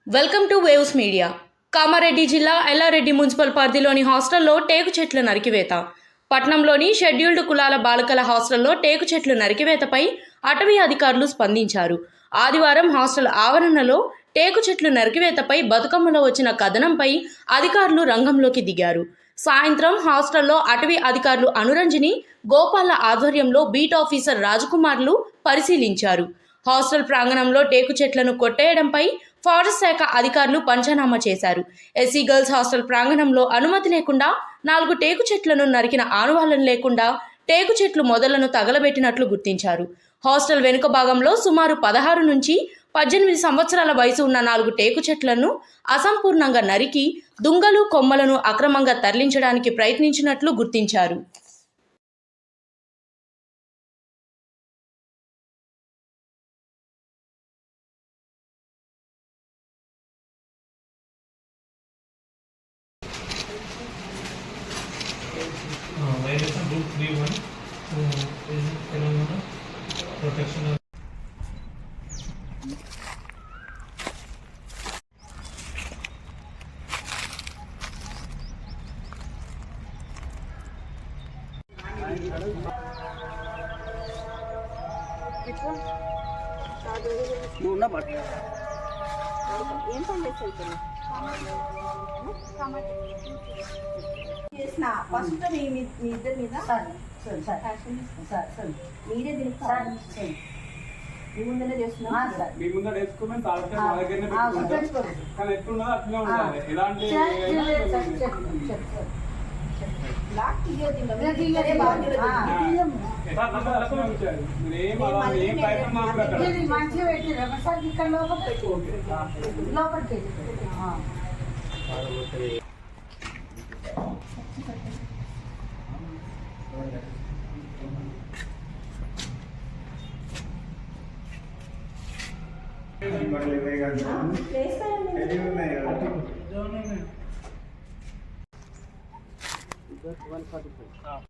Welcome to waves media. Kamareddy జిల్లా Yellareddy municipal పరిధిలోని హాస్టల్లో టేకు చెట్ల నరికివేత. పట్నంలోని షెడ్యూల్డ్ కులాల బాలికల హాస్టల్లో టేకు చెట్లు నరికివేతపై అటవీ అధికారులు స్పందించారు. ఆదివారం హాస్టల్ ఆవరణలో టేకు చెట్లు నరికివేతపై బతుకమ్మలో వచ్చిన కథనంపై అధికారులు రంగంలోకి దిగారు. సాయంత్రం హాస్టల్లో అటవీ అధికారులు అనురంజని, గోపాల ఆధ్వర్యంలో బీట్ ఆఫీసర్ రాజకుమార్లు పరిశీలించారు. హాస్టల్ ప్రాంగణంలో టేకు చెట్లను కొట్టేయడంపై ఫారెస్ట్ శాఖ అధికారులు పంచనామా చేశారు. ఎస్సీ గర్ల్స్ హాస్టల్ ప్రాంగణంలో అనుమతి లేకుండా 4 టేకు చెట్లను నరికిన ఆనవాళ్లను లేకుండా టేకు చెట్లు మొదలను తగలబెట్టినట్లు గుర్తించారు. హాస్టల్ వెనుక భాగంలో సుమారు 16 నుంచి 18 సంవత్సరాల వయసు ఉన్న 4 టేకు చెట్లను అసంపూర్ణంగా నరికి దుంగలు, కొమ్మలను అక్రమంగా తరలించడానికి ప్రయత్నించినట్లు గుర్తించారు. Violation Rule 3.1 is Telangana Protection of first మీ ఇద్దరి మీద మీరే తిరుగుతారు. మీ ముందరే చేస్తున్నా మీ ముందర వేసుకుని తాళం మా దగ్గరనే పెట్టుకుంటాం. కానీ ఎట్లున్నదో అట్లనే ఉండాలి. ఎలాంటి లాక్ తీయొద్దు. ఏం ప్రయత్నం మాకు అక్కడ మంచిగా పెట్టిన సార్ ఇక్కడ లోపలికి ప్లేస్